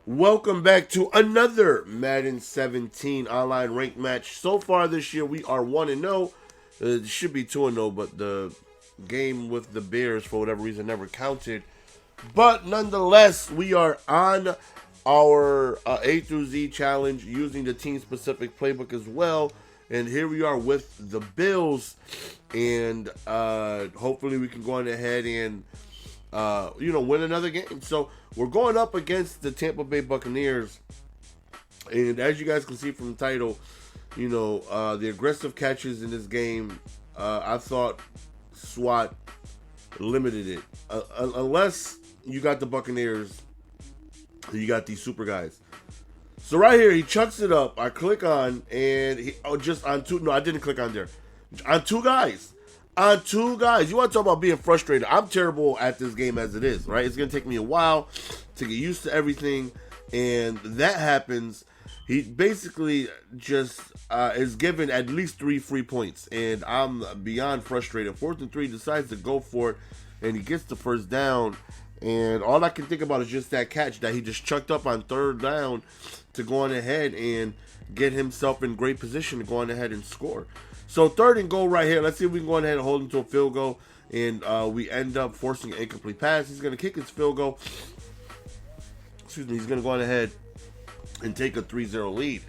Welcome back to another Madden 17 online ranked match. So far this year, we are 1-0. It should be 2-0, but the game with the Bears, for whatever reason, never counted. But nonetheless, we are on our A through Z challenge using the team-specific playbook as well. And here we are with the Bills. And hopefully we can go on ahead and win another game. So we're going up against the Tampa Bay Buccaneers, and as you guys can see from the title, the aggressive catches in this game, I thought SWAT limited it. Unless you got the Buccaneers, you got these super guys. So right here, he chucks it up. I click on, and just on two. No, I didn't click on there. On two guys. On two guys. You want to talk about being frustrated? I'm terrible at this game as it is, right? It's going to take me a while to get used to everything, and that happens. He basically just is given at least 3 free points, and I'm beyond frustrated. 4th and 3, decides to go for it, and he gets the first down, and all I can think about is just that catch that he just chucked up on 3rd down to go on ahead and get himself in great position to go on ahead and score. So 3rd and goal right here. Let's see if we can go ahead and hold him to a field goal. And we end up forcing an incomplete pass. He's going to kick his field goal. Excuse me. He's going to go on ahead and take a 3-0 lead.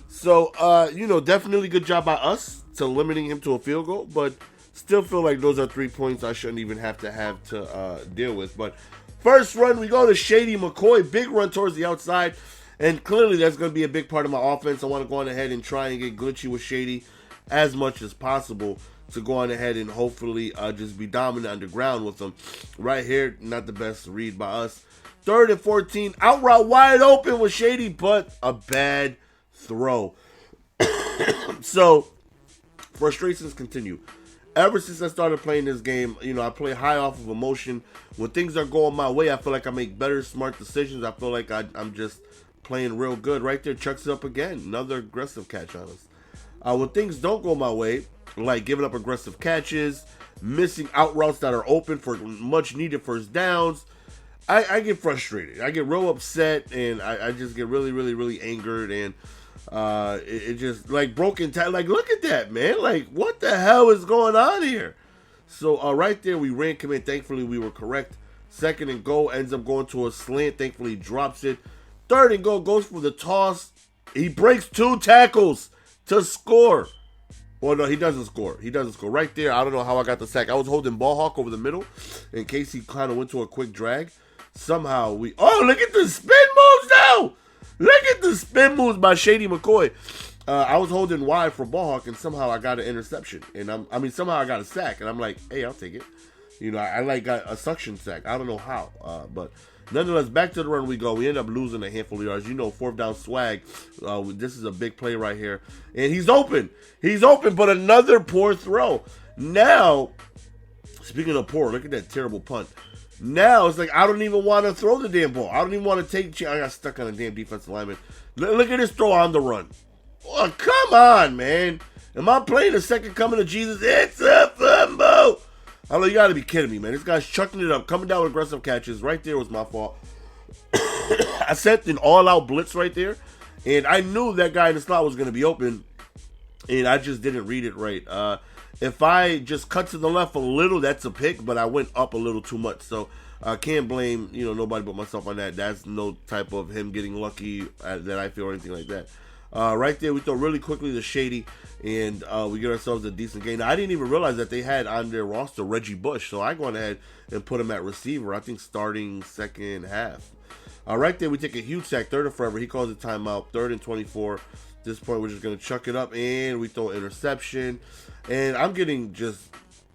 So, definitely good job by us to limiting him to a field goal. But still feel like those are 3 points I shouldn't even have to deal with. But first run, we go to Shady McCoy. Big run towards the outside. And clearly that's going to be a big part of my offense. I want to go on ahead and try and get glitchy with Shady as much as possible to go on ahead and hopefully just be dominant underground with them. Right here, not the best read by us. 3rd and 14, out route wide open with Shady, but a bad throw. So, frustrations continue. Ever since I started playing this game, I play high off of emotion. When things are going my way, I feel like I make better, smart decisions. I feel like I'm just playing real good. Right there, chucks it up again. Another aggressive catch on us. When things don't go my way, like giving up aggressive catches, missing out routes that are open for much needed first downs, I get frustrated. I get real upset, and I just get really, really, really angered, and it just like broken time. Like, look at that, man. Like, what the hell is going on here? So right there, we ran commit. Thankfully, we were correct. 2nd and goal ends up going to a slant. Thankfully, he drops it. 3rd and goal goes for the toss. He breaks 2 tackles to score. Well, no, he doesn't score. He doesn't score. Right there, I don't know how I got the sack. I was holding ball hawk over the middle in case he kind of went to a quick drag. Somehow we... Oh, look at the spin moves now! Look at the spin moves by Shady McCoy. I was holding wide for ball hawk, and somehow I got an interception. And somehow I got a sack, and I'm like, hey, I'll take it. I got a suction sack. I don't know how, but... Nonetheless, back to the run we go. We end up losing a handful of yards. 4th down swag. This is a big play right here. And he's open. He's open, but another poor throw. Now, speaking of poor, look at that terrible punt. Now, it's like I don't even want to throw the damn ball. I don't even want to take... I got stuck on a damn defensive lineman. Look at this throw on the run. Oh, come on, man. Am I playing the second coming of Jesus? It's a fumble. I know, you got to be kidding me, man. This guy's chucking it up, coming down with aggressive catches. Right there was my fault. I sent an all-out blitz right there, and I knew that guy in the slot was going to be open, and I just didn't read it right. If I just cut to the left a little, that's a pick, but I went up a little too much. So I can't blame nobody but myself on that. That's no type of him getting lucky that I feel or anything like that. Right there, we throw really quickly to Shady, and we get ourselves a decent game. Now, I didn't even realize that they had on their roster Reggie Bush, so I go ahead and put him at receiver, I think starting second half. Right there, we take a huge sack, 3rd and forever. He calls a timeout, 3rd and 24. At this point, we're just going to chuck it up, and we throw an interception. And I'm getting just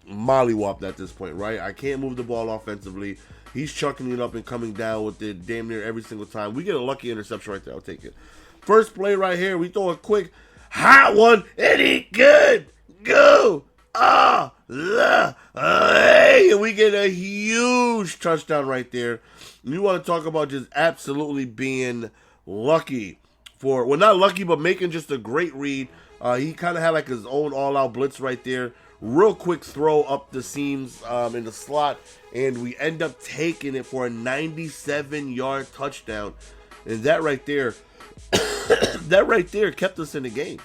mollywopped at this point, right? I can't move the ball offensively. He's chucking it up and coming down with it damn near every single time. We get a lucky interception right there. I'll take it. First play right here, we throw a quick hot one, and he good. Go. Hey, and we get a huge touchdown right there. You want to talk about just absolutely being lucky well, not lucky, but making just a great read. He kind of had like his own all-out blitz right there. Real quick throw up the seams in the slot, and we end up taking it for a 97-yard touchdown. And that right there, that right there kept us in the game.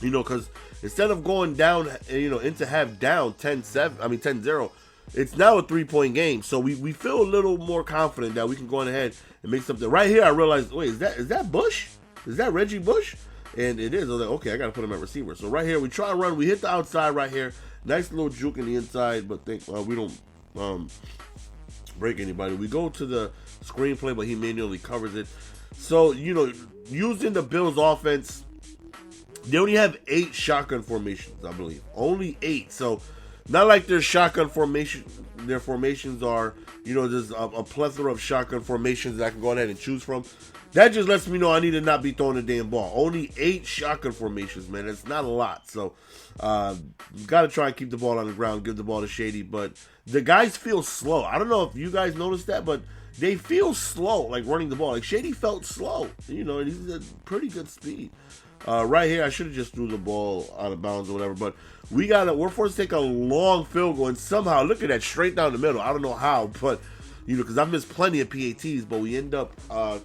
You know, because instead of going down, you know, into half down 10-0, it's now a 3-point game. So we feel a little more confident that we can go on ahead and make something. Right here, I realized, wait, is that Bush? Is that Reggie Bush? And it is. I was like, okay, I got to put him at receiver. So right here, we try and run. We hit the outside right here. Nice little juke in the inside, but we don't break anybody. We go to the screenplay, but he manually covers it. So, you know, using the Bills offense, they only have 8 shotgun formations, I believe. Only 8. So, not like their shotgun formation. Their formations are, you know, there's a plethora of shotgun formations that I can go ahead and choose from. That just lets me know I need to not be throwing the damn ball. Only 8 shotgun formations, man. It's not a lot. So, got to try and keep the ball on the ground, give the ball to Shady. But the guys feel slow. I don't know if you guys noticed that, but they feel slow, like running the ball. Like Shady felt slow, you know, and he's at pretty good speed. Right here, I should have just threw the ball out of bounds or whatever, but we're forced to take a long field goal, and somehow, look at that, straight down the middle. I don't know how, but, you know, because I've missed plenty of PATs, but we end up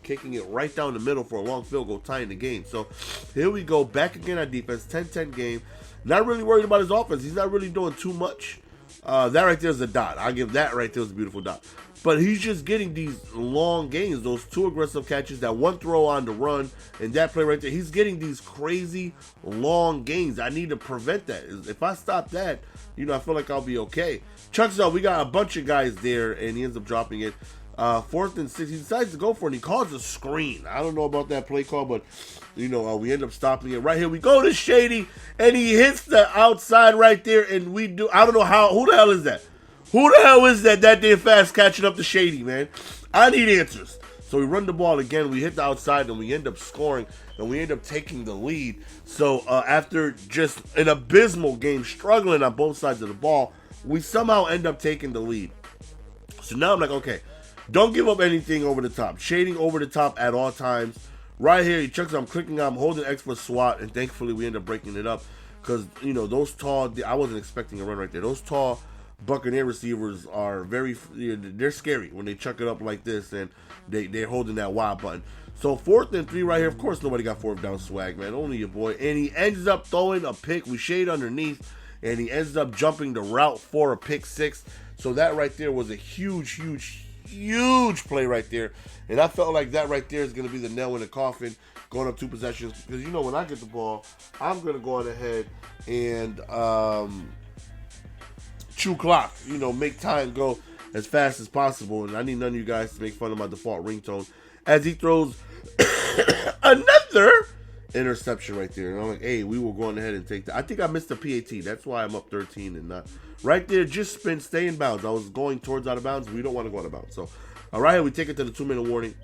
kicking it right down the middle for a long field goal, tying the game. So here we go, back again on defense, 10-10 game. Not really worried about his offense. He's not really doing too much. That right there is a dot. I'll give that right there is a beautiful dot. But he's just getting these long gains, those 2 aggressive catches, that 1 throw on the run, and that play right there. He's getting these crazy long gains. I need to prevent that. If I stop that, you know, I feel like I'll be okay. Chucks up, we got a bunch of guys there, and he ends up dropping it. 4th and 6, he decides to go for it, and he calls a screen. I don't know about that play call, but, you know, we end up stopping it. Right here, we go to Shady, and he hits the outside right there, and I don't know how, who the hell is that? Who the hell is that damn fast catching up to Shady, man? I need answers. So we run the ball again. We hit the outside, and we end up scoring, and we end up taking the lead. So after just an abysmal game, struggling on both sides of the ball, we somehow end up taking the lead. So now I'm like, okay, don't give up anything over the top. Shading over the top at all times. Right here, he checks, I'm clicking, I'm holding X for SWAT, and thankfully we end up breaking it up. Because, you know, those tall, I wasn't expecting a run right there. Those tall Buccaneer receivers are they're scary when they chuck it up like this, and they're holding that Y button. So 4th and 3 right here. Of course, nobody got 4th down swag, man. Only your boy. And he ends up throwing a pick. We shade underneath, and he ends up jumping the route for a pick 6. So that right there was a huge play right there. And I felt like that right there is going to be the nail in the coffin going up 2 possessions. Because, you know, when I get the ball, I'm going to go on ahead and chew clock, you know, make time go as fast as possible. And I need none of you guys to make fun of my default ringtone as he throws another interception right there. And I'm like, hey, we will go on ahead and take that. I think I missed the PAT. That's why I'm up 13 and not right there. Just stay in bounds. I was going towards out of bounds. We don't want to go out of bounds. So right here, we take it to the 2-minute warning.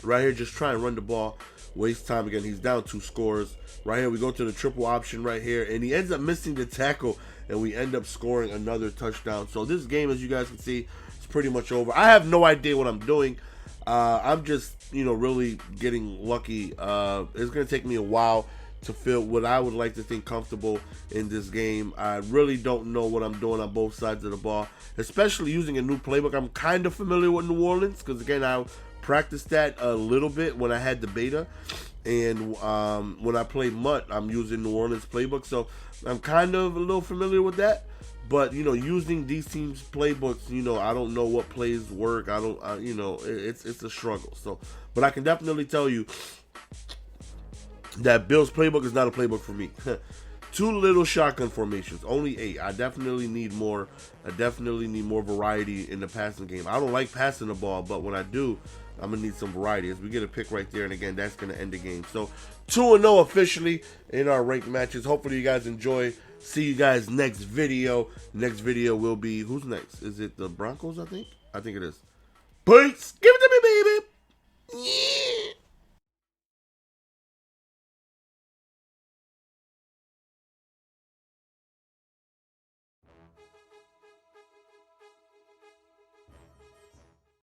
Right here, just try and run the ball. Waste time again. He's down 2 scores. Right here, we go to the triple option right here, and he ends up missing the tackle, and we end up scoring another touchdown. So this game, as you guys can see, is pretty much over. I have no idea what I'm doing. I'm just, you know, really getting lucky. It's going to take me a while to feel what I would like to think comfortable in this game. I really don't know what I'm doing on both sides of the ball, especially using a new playbook. I'm kind of familiar with New Orleans because, again, I practiced that a little bit when I had the beta. And when I play M.U.T, I'm using New Orleans playbook. So I'm kind of a little familiar with that. But, you know, using these teams' playbooks, you know, I don't know what plays work. You know, it's a struggle. So, but I can definitely tell you that Bill's playbook is not a playbook for me. 2 little shotgun formations, only 8. I definitely need more. I definitely need more variety in the passing game. I don't like passing the ball, but when I do, I'm going to need some variety. As we get a pick right there, and again, that's going to end the game. So 2-0 officially in our ranked matches. Hopefully you guys enjoy. See you guys next video. Next video will be, who's next? Is it the Broncos, I think? I think it is. Peace. Give it to me, baby. Yeah.